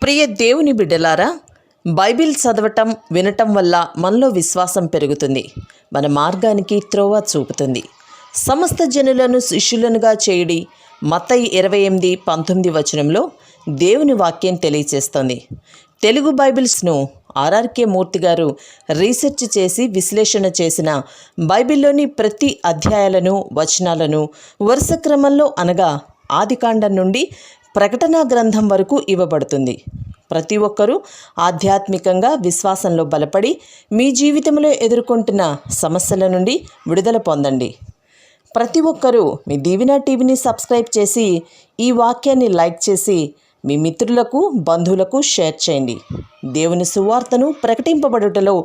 ప్రియ దేవుని బిడ్డలారా, బైబిల్ చదవటం వినటం వల్ల మనలో విశ్వాసం పెరుగుతుంది. మన మార్గానికి త్రోవ చూపుతుంది. సమస్త జనులను శిష్యులనుగా చేయుడి మత్తయి 28:19 వచనంలో దేవుని వాక్యం తెలియచేస్తోంది. తెలుగు బైబిల్స్ను ఆర్ఆర్కే మూర్తి గారు రీసెర్చ్ చేసి విశ్లేషణ చేసిన బైబిల్లోని ప్రతి అధ్యాయాలను వచనాలను వరుస క్రమంలో అనగా ఆదికాండం నుండి ప్రకటనా గ్రంథం వరకు ఇవ్వబడుతుంది. ప్రతి ఒక్కరూ ఆధ్యాత్మికంగా విశ్వాసంలో బలపడి మీ జీవితంలో ఎదుర్కొంటున్న సమస్యల నుండి విడుదల పొందండి. ప్రతి ఒక్కరూ మీ దీవెన టీవీని సబ్స్క్రైబ్ చేసి ఈ వాక్యాన్ని లైక్ చేసి మీ మిత్రులకు బంధువులకు షేర్ చేయండి. దేవుని సువార్తను ప్రకటింపబడుటలో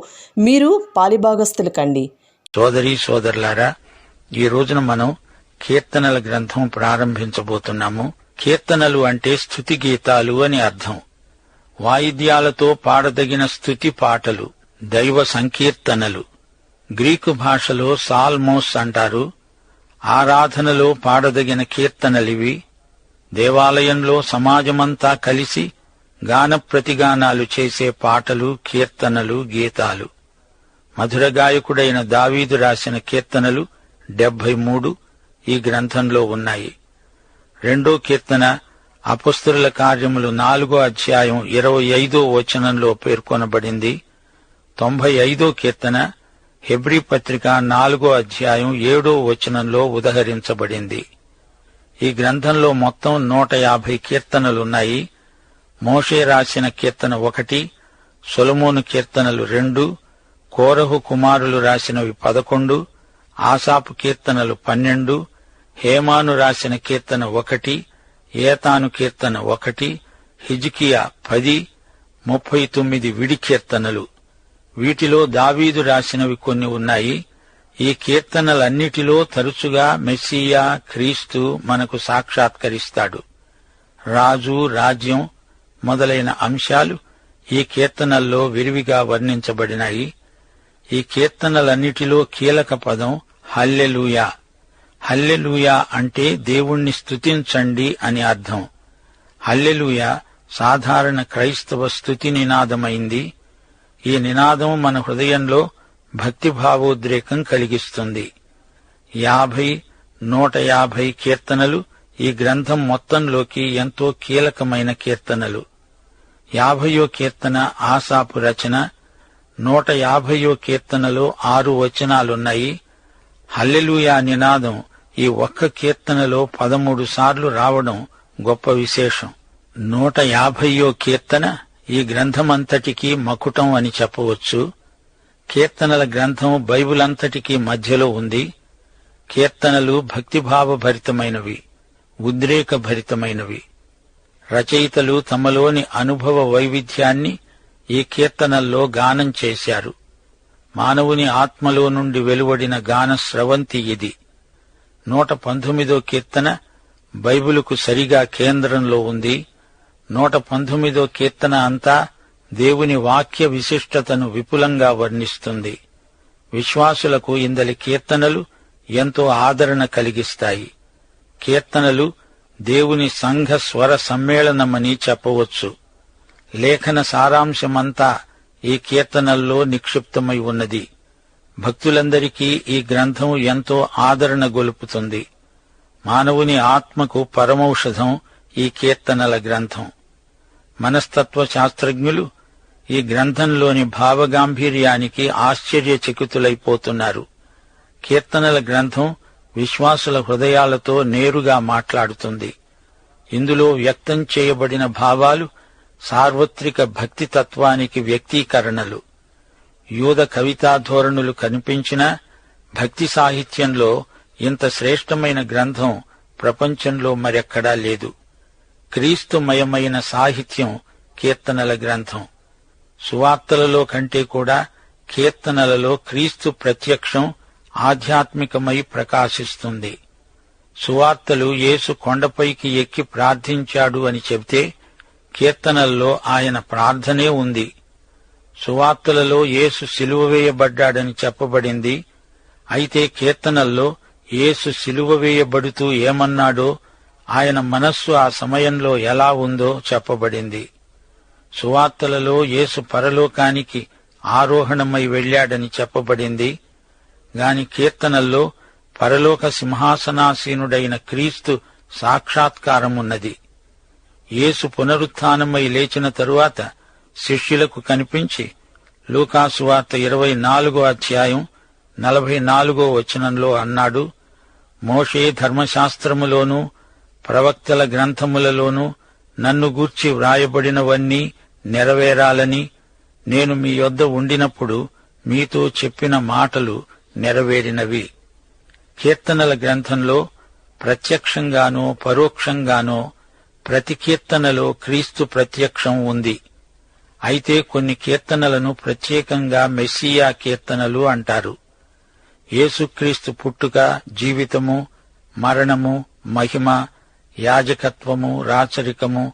మీరు పాలిభాగస్తులు కండి. సోదరీ సోదరులారా, ఈ రోజున మనం కీర్తనల గ్రంథం ప్రారంభించబోతున్నాము. కీర్తనలు అంటే స్తుతి గీతాలు అని అర్థం. వాయిద్యాలతో పాడదగిన స్తుతి పాటలు, దైవ సంకీర్తనలు. గ్రీకు భాషలో సాల్మోస్ అంటారు. ఆరాధనలో పాడదగిన కీర్తనలివి. దేవాలయంలో సమాజమంతా కలిసి గాన ప్రతిగానాలు చేసే పాటలు, కీర్తనలు, గీతాలు. మధుర గాయకుడైన దావీదు రాసిన కీర్తనలు 73 ఈ గ్రంథంలో ఉన్నాయి. 2వ కీర్తన అపొస్తలుల కార్యములు 4వ అధ్యాయం 25వ వచనంలో పేర్కొనబడింది. 95వ కీర్తన హెబ్రీ పత్రిక 4వ అధ్యాయం 7వ వచనంలో ఉదహరించబడింది. ఈ గ్రంథంలో మొత్తం 150 కీర్తనలున్నాయి. మోషే రాసిన కీర్తన 1, సొలొమోను కీర్తనలు 2, కోరహు కుమారులు రాసినవి 11, ఆసాపు కీర్తనలు 12, హేమాను రాసిన కీర్తన 1, ఏతాను కీర్తన 1, హిజ్కియా 10, 39 విడి కీర్తనలు. వీటిలో దావీదు రాసినవి కొన్ని ఉన్నాయి. ఈ కీర్తనలన్నిటిలో తరచుగా మెస్సియా, క్రీస్తు మనకు సాక్షాత్కరిస్తాడు. రాజు, రాజ్యం మొదలైన అంశాలు ఈ కీర్తనల్లో విరివిగా వర్ణించబడినాయి. ఈ కీర్తనలన్నిటిలో కీలక పదం హల్లెలూయా. హల్లెలూయా అంటే దేవుణ్ణి స్తుతించండి అని అర్థం. హల్లెలూయా సాధారణ క్రైస్తవ స్తుతి నినాదమైంది. ఈ నినాదం మన హృదయంలో భక్తిభావోద్రేకం కలిగిస్తుంది. 50, 150 కీర్తనలు ఈ గ్రంథం మొత్తంలోకి ఎంతో కీలకమైన కీర్తనలు. 50వ కీర్తన ఆసాపు రచన. 150వ కీర్తనలో 6 వచనాలున్నాయి. హల్లెలూయా నినాదం ఈ ఒక్క కీర్తనలో 13 సార్లు రావడం గొప్ప విశేషం. 150వ కీర్తన ఈ గ్రంథమంతటికీ మకుటం అని చెప్పవచ్చు. కీర్తనల గ్రంథం బైబిల్ అంతటికీ మధ్యలో ఉంది. కీర్తనలు భక్తిభావభరితమైనవి, ఉద్రేకభరితమైనవి. రచయితలు తమలోని అనుభవ వైవిధ్యాన్ని ఈ కీర్తనల్లో గానం చేశారు. మానవుని ఆత్మలో నుండి వెలువడిన గాన స్రవంతి ఇది. 119వ కీర్తన బైబిలుకు సరిగా కేంద్రంలో ఉంది. 119వ కీర్తన అంతా దేవుని వాక్య విశిష్టతను విపులంగా వర్ణిస్తుంది. విశ్వాసులకు ఇందలి కీర్తనలు ఎంతో ఆదరణ కలిగిస్తాయి. కీర్తనలు దేవుని సంఘ స్వర సమ్మేళనమని చెప్పవచ్చు. లేఖన సారాంశమంతా ఈ కీర్తనల్లో నిక్షిప్తమై ఉన్నది. భక్తులందరికీ ఈ గ్రంథం ఎంతో ఆదరణ గొలుపుతుంది. మానవుని ఆత్మకు పరమౌషధం ఈ కీర్తనల గ్రంథం. మనస్తత్వ శాస్త్రజ్ఞులు ఈ గ్రంథంలోని భావగాంభీర్యానికి ఆశ్చర్యచకితులైపోతున్నారు. కీర్తనల గ్రంథం విశ్వాసుల హృదయాలతో నేరుగా మాట్లాడుతుంది. ఇందులో వ్యక్తం చేయబడిన భావాలు సార్వత్రిక భక్తితత్వానికి వ్యక్తీకరణలు. యూద కవితా ధోరణులు కనిపించినా భక్తి సాహిత్యంలో ఇంత శ్రేష్టమైన గ్రంథం ప్రపంచంలో మరెక్కడా లేదు. క్రీస్తుమయమైన సాహిత్యం కీర్తనల గ్రంథం. సువార్తలలో కంటే కూడా కీర్తనలలో క్రీస్తు ప్రత్యక్షం ఆధ్యాత్మికమై ప్రకాశిస్తుంది. సువార్తలు యేసు కొండపైకి ఎక్కి ప్రార్థించాడు అని చెబితే కీర్తనల్లో ఆయన ప్రార్థనే ఉంది. సువార్తలలో యేసు సిలువ వేయబడ్డాడని చెప్పబడింది. అయితే కీర్తనల్లో యేసు సిలువ వేయబడుతూ ఏమన్నాడో, ఆయన మనస్సు ఆ సమయంలో ఎలా ఉందో చెప్పబడింది. సువార్తలలో యేసు పరలోకానికి ఆరోహణమై వెళ్ళాడని చెప్పబడింది గాని కీర్తనల్లో పరలోక సింహాసనాసీనుడైన క్రీస్తు సాక్షాత్కారమున్నది. యేసు పునరుత్థానమై లేచిన తరువాత శిష్యులకు కనిపించి లూకాసు వార్త 24వ అధ్యాయం 44వ వచనంలో అన్నాడు, మోషే ధర్మశాస్త్రములోనూ ప్రవక్తల గ్రంథములలోనూ నన్ను గూర్చి వ్రాయబడినవన్నీ నెరవేరాలని నేను మీ యొద్ద ఉండినప్పుడు మీతో చెప్పిన మాటలు నెరవేరినవి. కీర్తనల గ్రంథంలో ప్రత్యక్షంగానో పరోక్షంగానో ప్రతి కీర్తనలో క్రీస్తు ప్రత్యక్షం ఉంది. అయితే కొన్ని కీర్తనలను ప్రత్యేకంగా మెస్సియా కీర్తనలు అంటారు. యేసుక్రీస్తు పుట్టుక, జీవితము, మరణము, మహిమ, యాజకత్వము, రాచరికము,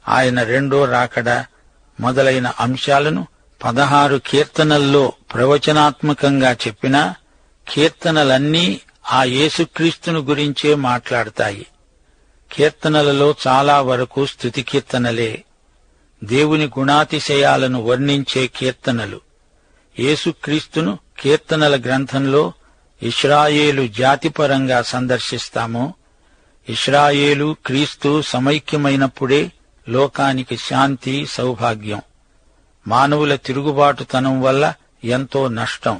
ఆయన రెండో రాకడ మొదలైన అంశాలను 16 కీర్తనల్లో ప్రవచనాత్మకంగా చెప్పినా కీర్తనలన్నీ ఆ యేసుక్రీస్తును గురించే మాట్లాడతాయి. కీర్తనలలో చాలా వరకు స్తుతి కీర్తనలే, దేవుని గుణాతిశయాలను వర్ణించే కీర్తనలు. యేసుక్రీస్తును కీర్తనల గ్రంథంలో ఇశ్రాయేలు జాతిపరంగా సందర్శిస్తాము. ఇశ్రాయేలు క్రీస్తు సమైక్యమైనప్పుడే లోకానికి శాంతి, సౌభాగ్యం. మానవుల తిరుగుబాటుతనం వల్ల ఎంతో నష్టం.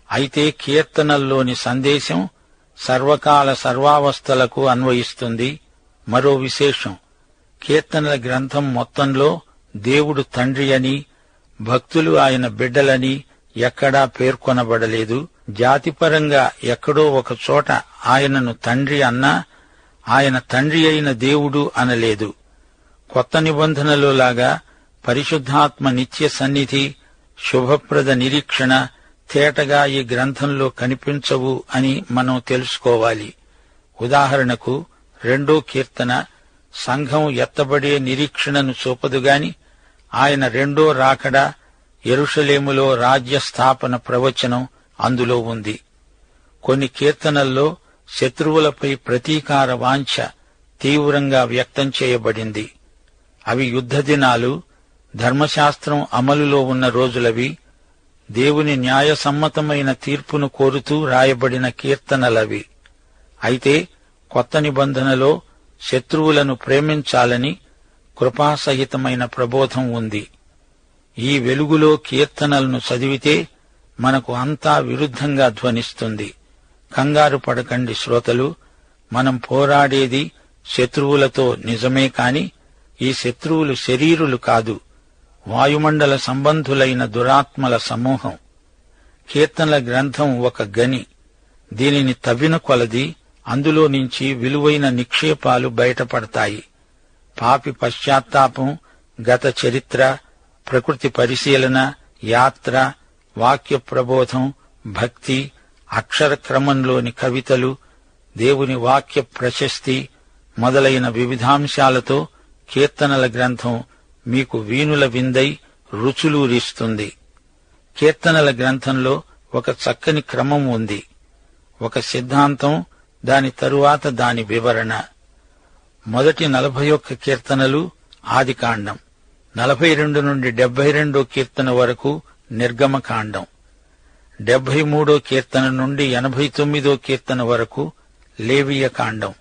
అయితే కీర్తనల్లోని సందేశం సర్వకాల సర్వావస్థలకు అన్వయిస్తుంది. మరో విశేషం, కీర్తనల గ్రంథం మొత్తంలో దేవుడు తండ్రి అని, భక్తులు ఆయన బిడ్డలని ఎక్కడా పేర్కొనబడలేదు. జాతిపరంగా ఎక్కడో ఒక చోట ఆయనను తండ్రి అన్నా ఆయన తండ్రి అయిన దేవుడు అనలేదు. కొత్త నిబంధనలో లాగా పరిశుద్ధాత్మ నిత్య సన్నిధి, శుభప్రద నిరీక్షణ తేటగా ఈ గ్రంథంలో కనిపించవు అని మనం తెలుసుకోవాలి. ఉదాహరణకు 2వ కీర్తన సంఘం ఎత్తబడే నిరీక్షణను చూపదుగాని ఆయన రెండో రాకడ, యెరూషలేములో రాజ్య స్థాపన ప్రవచనం అందులో ఉంది. కొన్ని కీర్తనల్లో శత్రువులపై ప్రతీకార వాంఛ తీవ్రంగా వ్యక్తం చేయబడింది. అవి యుద్ధ దినాలు, ధర్మశాస్త్రం అమలులో ఉన్న రోజులవి. దేవుని న్యాయసమ్మతమైన తీర్పును కోరుతూ రాయబడిన కీర్తనలవి. అయితే కొత్త నిబంధనలో శత్రువులను ప్రేమించాలని కృపాసహితమైన ప్రబోధం ఉంది. ఈ వెలుగులో కీర్తనలను చదివితే మనకు అంతా విరుద్ధంగా ధ్వనిస్తుంది. కంగారు పడకండి శ్రోతలు, మనం పోరాడేది శత్రువులతో నిజమే కాని ఈ శత్రువులు శరీరులు కాదు, వాయుమండల సంబంధులైన దురాత్మల సమూహం. కీర్తనల గ్రంథం ఒక గని. దీనిని తవ్విన కొలది అందులో నుంచి విలువైన నిక్షేపాలు బయటపడతాయి. పాపి పశ్చాత్తాపం, గత చరిత్ర, ప్రకృతి పరిశీలన, యాత్ర, వాక్య ప్రబోధం, భక్తి, అక్షర క్రమంలోని కవితలు, దేవుని వాక్య ప్రశస్తి మొదలైన వివిధాంశాలతో కీర్తనల గ్రంథం మీకు వీణుల విందై రుచులూరిస్తుంది. కీర్తనల గ్రంథంలో ఒక చక్కని క్రమం ఉంది. ఒక సిద్ధాంతం, దాని తరువాత దాని వివరణ. మొదటి 41 కీర్తనలు ఆదికాండం, 42 నుండి 72 కీర్తన వరకు నిర్గమకాండం, 73 కీర్తన నుండి 89 కీర్తన వరకు లేవీయకాండం,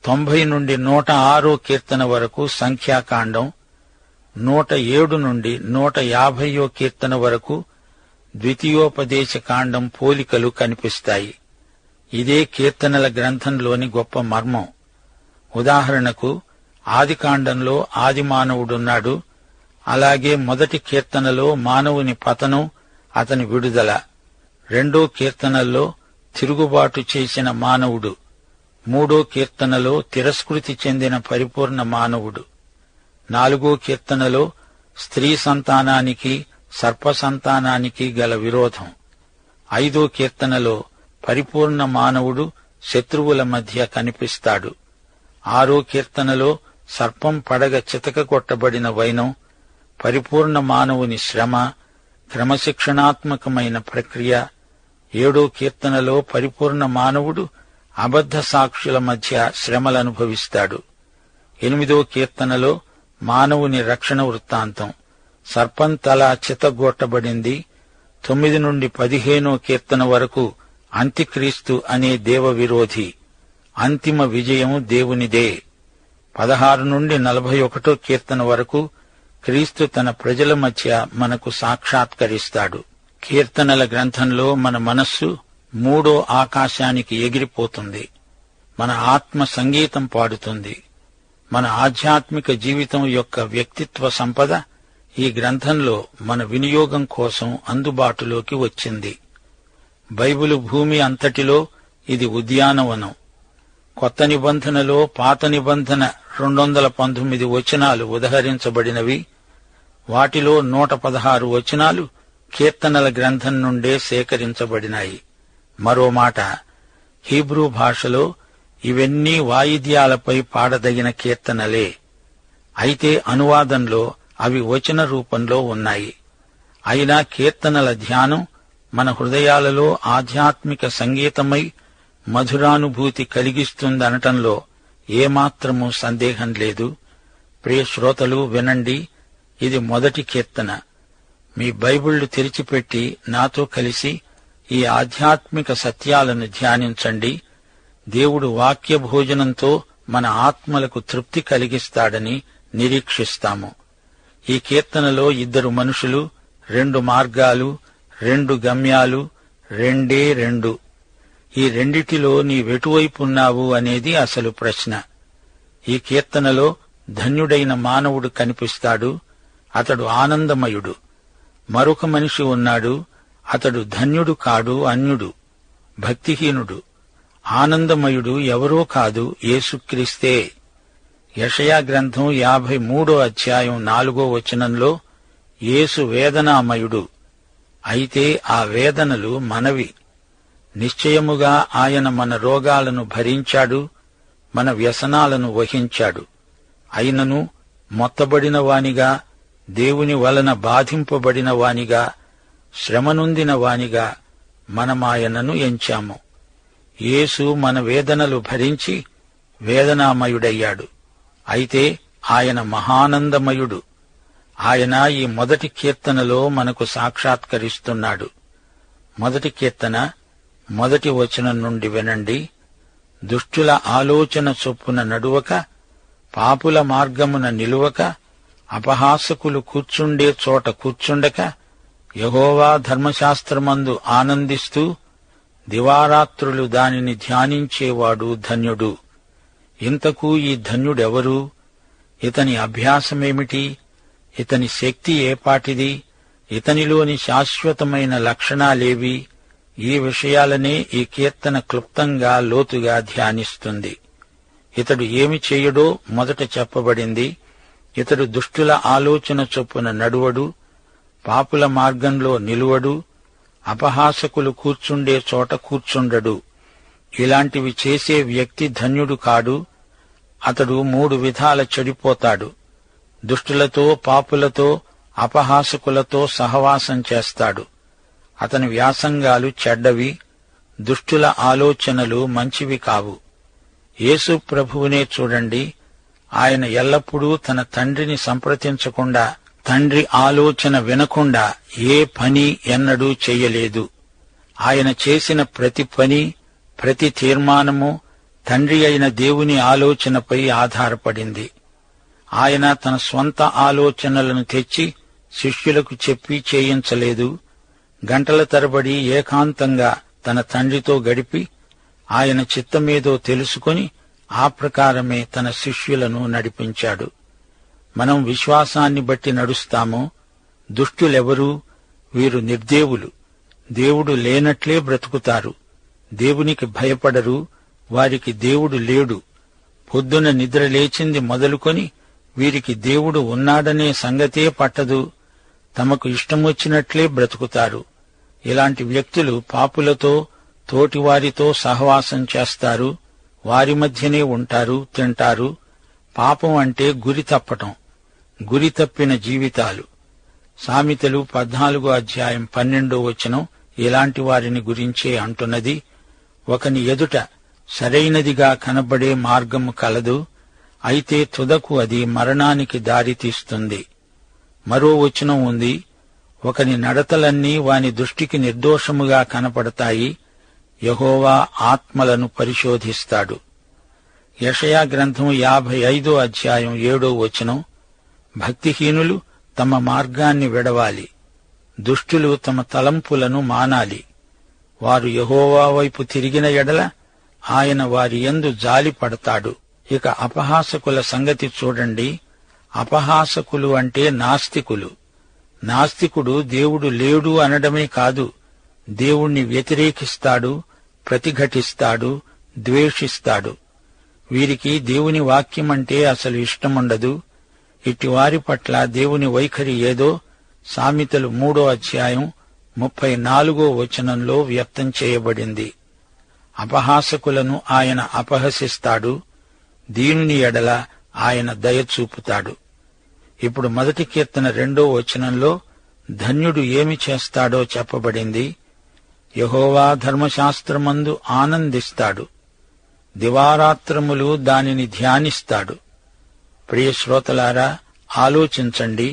90 నుండి 106 కీర్తన వరకు సంఖ్యాకాండం, 107 నుండి 150 కీర్తన వరకు ద్వితీయోపదేశ కాండం పోలికలు కనిపిస్తాయి. ఇదే కీర్తనల గ్రంథంలోని గొప్ప మర్మం. ఉదాహరణకు ఆదికాండంలో ఆది మానవుడున్నాడు. అలాగే మొదటి కీర్తనలో మానవుని పతనం, అతని విడుదల. 2వ కీర్తనల్లో తిరుగుబాటు చేసిన మానవుడు. 3వ కీర్తనలో తిరస్కృతి చెందిన పరిపూర్ణ మానవుడు. 4వ కీర్తనలో స్త్రీ సంతానానికి, సర్ప సంతానానికి గల విరోధం. 5వ కీర్తనలో పరిపూర్ణ మానవుడు శత్రువుల మధ్య కనిపిస్తాడు. 6వ కీర్తనలో సర్పం పడగ చితకగొట్టబడిన వైనం, పరిపూర్ణ మానవుని శ్రమ, క్రమశిక్షణాత్మకమైన ప్రక్రియ. 7వ కీర్తనలో పరిపూర్ణ మానవుడు అబద్ధ సాక్షుల మధ్య శ్రమలనుభవిస్తాడు. 8వ కీర్తనలో మానవుని రక్షణ వృత్తాంతం. సర్పం తల చితగొట్టబడింది. 9 నుండి 15 కీర్తన వరకు అంత్యక్రీస్తు అనే దేవ విరోధి. అంతిమ విజయం దేవునిదే. 16 నుండి 41 కీర్తన వరకు క్రీస్తు తన ప్రజల మధ్య మనకు సాక్షాత్కరిస్తాడు. కీర్తనల గ్రంథంలో మన మనస్సు 3వ ఆకాశానికి ఎగిరిపోతుంది. మన ఆత్మ సంగీతం పాడుతుంది. మన ఆధ్యాత్మిక జీవితం యొక్క వ్యక్తిత్వ సంపద ఈ గ్రంథంలో మన వినియోగం కోసం అందుబాటులోకి వచ్చింది. బైబిలు భూమి అంతటిలో ఇది ఉద్యానవనం. కొత్త నిబంధనలో పాత నిబంధన 219 వచనాలు ఉదహరించబడినవి. వాటిలో 116 వచనాలు కీర్తనల గ్రంథం నుండే సేకరించబడినాయి. మరో మాట, హీబ్రూ భాషలో ఇవన్నీ వాయిద్యాలపై పాడదగిన కీర్తనలే. అయితే అనువాదంలో అవి వచన రూపంలో ఉన్నాయి. అయినా కీర్తనల ధ్యానం మన హృదయాలలో ఆధ్యాత్మిక సంగీతమై మధురానుభూతి కలిగిస్తుందనటంలో ఏమాత్రమూ సందేహం లేదు. ప్రియ శ్రోతలు, వినండి. ఇది మొదటి కీర్తన. మీ బైబిళ్లు తెరిచిపెట్టి నాతో కలిసి ఈ ఆధ్యాత్మిక సత్యాలను ధ్యానించండి. దేవుడు వాక్య భోజనంతో మన ఆత్మలకు తృప్తి కలిగిస్తాడని నిరీక్షిస్తాము. ఈ కీర్తనలో 2 మనుషులు, 2 మార్గాలు, 2 గమ్యాలు, 2 ఈ రెండిటిలో నీవెటువైపున్నావు అనేది అసలు ప్రశ్న. ఈ కీర్తనలో ధన్యుడైన మానవుడు కనిపిస్తాడు. అతడు ఆనందమయుడు. మరొక మనిషి ఉన్నాడు. అతడు ధన్యుడు కాడు, అన్యుడు, భక్తిహీనుడు. ఆనందమయుడు ఎవరో కాదు, యేసుక్రీస్తే. యెషయా గ్రంథం 53వ అధ్యాయం 4వ వచనంలో యేసు వేదనామయుడు. అయితే ఆ వేదనలు మనవి. నిశ్చయముగా ఆయన మన రోగాలను భరించాడు, మన వ్యసనాలను వహించాడు. అయినను మొత్తబడిన వానిగా, దేవుని వలన బాధింపబడిన వానిగా, శ్రమనొందిన వానిగా మనమాయనను ఎంచాము. యేసు మన వేదనలు భరించి వేదనామయుడయ్యాడు. అయితే ఆయన మహానందమయుడు. ఆయన ఈ మొదటి కీర్తనలో మనకు సాక్షాత్కరిస్తున్నాడు. మొదటి కీర్తన 1వ వచనం నుండి వినండి. దుష్టుల ఆలోచన చొప్పున నడువక, పాపుల మార్గమున నిలువక, అపహాసకులు కూర్చుండే చోట కూర్చుండక, యెహోవా ధర్మశాస్త్రమందు ఆనందిస్తూ దివారాత్రులు దానిని ధ్యానించేవాడు ధన్యుడు. ఇంతకు ఈ ధన్యుడెవరు? ఇతని అభ్యాసమేమిటి? ఇతని శక్తి ఏపాటిది? ఇతనిలోని శాశ్వతమైన లక్షణాలేవి? ఈ విషయాలనే ఈ కీర్తన క్లుప్తంగా లోతుగా ధ్యానిస్తుంది. ఇతడు ఏమి చేయడో మొదట చెప్పబడింది. ఇతడు దుష్టుల ఆలోచన చొప్పున నడువడు, పాపుల మార్గంలో నిలువడు, అపహాసకులు కూర్చుండే చోట కూర్చుండడు. ఇలాంటివి చేసే వ్యక్తి ధన్యుడు కాడు. అతడు 3 విధాల చెడిపోతాడు. దుష్టులతో, పాపులతో, అపహాసకులతో సహవాసం చేస్తాడు. అతని వ్యాసంగాలు చెడ్డవి. దుష్టుల ఆలోచనలు మంచివి కావు. యేసు ప్రభువునే చూడండి. ఆయన ఎల్లప్పుడూ తన తండ్రిని సంప్రదించకుండా, తండ్రి ఆలోచన వినకుండా ఏ పని ఎన్నడూ చెయ్యలేదు. ఆయన చేసిన ప్రతి పని, ప్రతి తీర్మానము తండ్రి అయిన దేవుని ఆలోచనపై ఆధారపడింది. ఆయన తన స్వంత ఆలోచనలను తెచ్చి శిష్యులకు చెప్పి చేయించలేదు. గంటల తరబడి ఏకాంతంగా తన తండ్రితో గడిపి ఆయన చిత్తమేదో తెలుసుకొని ఆ ప్రకారమే తన శిష్యులను నడిపించాడు. మనం విశ్వాసాన్ని బట్టి నడుస్తాము. దుష్టులెవరు? వీరు నిర్దేవులు. దేవుడు లేనట్లే బ్రతుకుతారు. దేవునికి భయపడరు. వారికి దేవుడు లేడు. పొద్దున నిద్ర లేచింది మొదలుకొని వీరికి దేవుడు ఉన్నాడనే సంగతే పట్టదు. తమకు ఇష్టమొచ్చినట్లే బ్రతుకుతారు. ఇలాంటి వ్యక్తులు పాపులతో, తోటివారితో సహవాసం చేస్తారు. వారి మధ్యనే ఉంటారు, తింటారు. పాపం అంటే గురి తప్పటం. గురి తప్పిన జీవితాలు. సామెతలు 14వ అధ్యాయం 12వ వచనం ఇలాంటి వారిని గురించే అంటున్నది. ఒకని ఎదుట సరైనదిగా కనబడే మార్గము కలదు. అయితే తుదకు అది మరణానికి దారితీస్తుంది. మరో వచనం ఉంది, ఒకని నడతలన్నీ వాని దృష్టికి నిర్దోషముగా కనపడతాయి, యెహోవా ఆత్మలను పరిశోధిస్తాడు. యెషయా గ్రంథం 55 అధ్యాయం 7 వచనం, భక్తిహీనులు తమ మార్గాన్ని విడవాలి, దుష్టులు తమ తలంపులను మానాలి. వారు యెహోవా వైపు తిరిగిన ఎడల ఆయన వారి యందు జాలి పడతాడు. ఇక అపహాసకుల సంగతి చూడండి. అపహాసకులు అంటే నాస్తికులు. నాస్తికుడు దేవుడు లేడు అనడమే కాదు, దేవుణ్ణి వ్యతిరేకిస్తాడు, ప్రతిఘటిస్తాడు, ద్వేషిస్తాడు. వీరికి దేవుని వాక్యమంటే అసలు ఇష్టముండదు. ఇటివారి పట్ల దేవుని వైఖరి ఏదో సామెతలు 3వ అధ్యాయం 34వ వచనంలో వ్యక్తం చేయబడింది. అపహాసకులను ఆయన అపహసిస్తాడు, దీనుని ఎడల ఆయన దయ చూపుతాడు. ఇప్పుడు 1 కీర్తన 2వ వచనంలో ధన్యుడు ఏమి చేస్తాడో చెప్పబడింది. యెహోవా ధర్మశాస్త్రమందు ఆనందిస్తాడు, దివారాత్రములు దానిని ధ్యానిస్తాడు. ప్రియ శ్రోతలారా, ఆలోచించండి.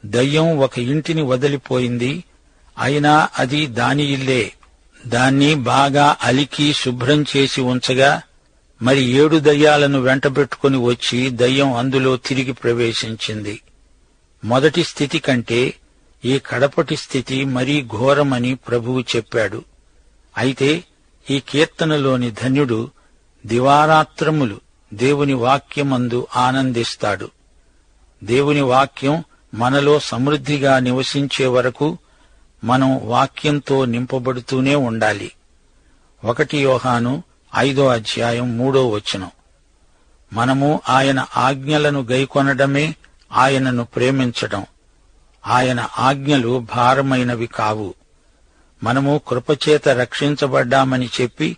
దయ్యం ఒక ఇంటిని వదిలిపోయింది, అయినా అది దాని ఇల్లే. దాన్ని బాగా అలికి శుభ్రం చేసి ఉంచగా మరి 7 దయ్యాలను వెంటబెట్టుకుని వచ్చి దయ్యం అందులో తిరిగి ప్రవేశించింది. మొదటి స్థితి కంటే ఈ కడపటి స్థితి మరీ ఘోరమని ప్రభువు చెప్పాడు. అయితే ఈ కీర్తనలోని ధన్యుడు దివారాత్రములు దేవుని వాక్యమందు ఆనందిస్తాడు. దేవుని వాక్యం మనలో సమృద్ధిగా నివసించే వరకు మనం వాక్యంతో నింపబడుతూనే ఉండాలి. 1 యోహాను 5వ అధ్యాయం 3వ వచనం, మనము ఆయన ఆజ్ఞలను గైకొనడమే ఆయనను ప్రేమించడం. ఆయన ఆజ్ఞలు భారమైనవి కావు. మనము కృపచేత రక్షించబడ్డామని చెప్పి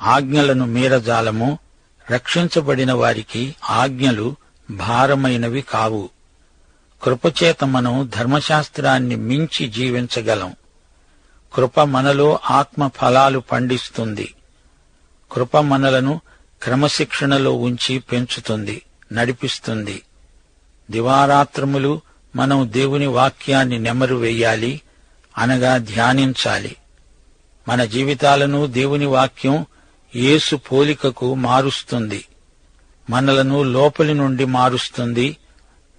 ఆజ్ఞలను మీరజాలము. రక్షించబడిన వారికి ఆజ్ఞలు భారమైనవి కావు. కృపచేత మనం ధర్మశాస్త్రాన్ని మించి జీవించగలం. కృప మనలో ఆత్మ ఫలాలు పండిస్తుంది. కృప మనలను క్రమశిక్షణలో ఉంచి పెంచుతుంది, నడిపిస్తుంది. దివారాత్రములు మనం దేవుని వాక్యాన్ని నెమరు వేయాలి, అనగా ధ్యానించాలి. మన జీవితాలను దేవుని వాక్యం యేసు పోలికకు మారుస్తుంది. మనలను లోపలి నుండి మారుస్తుంది.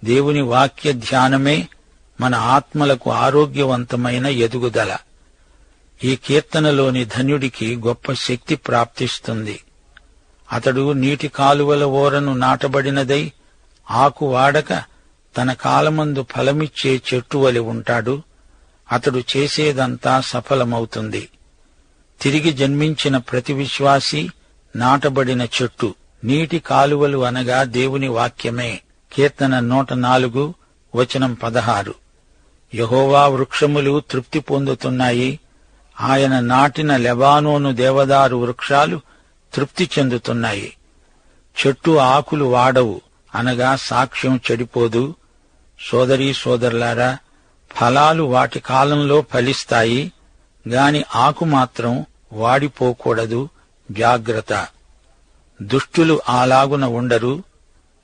దేవుని వాక్య ధ్యానమే మన ఆత్మలకు ఆరోగ్యవంతమైన ఎదుగుదల. ఈ కీర్తనలోని ధన్యుడికి గొప్ప శక్తి ప్రాప్తిస్తుంది. అతడు నీటి కాలువల ఓరను నాటబడినదై ఆకు వాడక తన కాలమందు ఫలమిచ్చే చెట్టు వలె ఉంటాడు. అతడు చేసేదంతా సఫలమవుతుంది. తిరిగి జన్మించిన ప్రతి విశ్వాసి నాటబడిన చెట్టు. నీటి కాలువలు అనగా దేవుని వాక్యమే. కీర్తన 104 వచనం 16. యెహోవా వృక్షములు తృప్తి పొందుతున్నాయి. ఆయన నాటిన లెబానోను దేవదారు వృక్షాలు తృప్తి చెందుతున్నాయి. చెట్టు ఆకులు వాడవు, అనగా సాక్ష్యం చెడిపోదు. సోదరీ సోదరులారా, ఫలాలు వాటి కాలంలో ఫలిస్తాయి, గాని ఆకు మాత్రం వాడిపోకూడదు. జాగ్రత్త. దుష్టులు అలాగున ఉండరు,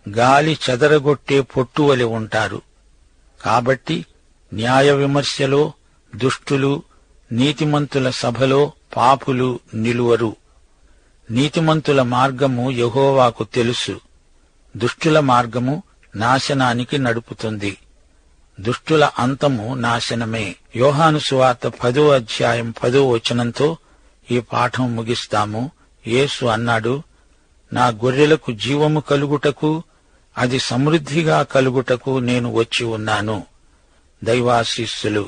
గాలి చెదరగొట్టే పొట్టువలె ఉంటారు. కాబట్టి న్యాయ విమర్శలో దుష్టులు, నీతిమంతుల సభలో పాపులు నిలువరు. నీతిమంతుల మార్గము యెహోవాకు తెలుసు, దుష్టుల మార్గము నాశనానికి నడుపుతుంది. దుష్టుల అంతము నాశనమే. యోహాను సువార్త 10వ అధ్యాయం 10వ వచనంతో ఈ పాఠం ముగిస్తాము. యేసు అన్నాడు, నా గొర్రెలకు జీవము కలుగుటకు, అది సమృద్ధిగా కలుగుటకు నేను వచ్చి ఉన్నాను. దైవాశీస్సులు.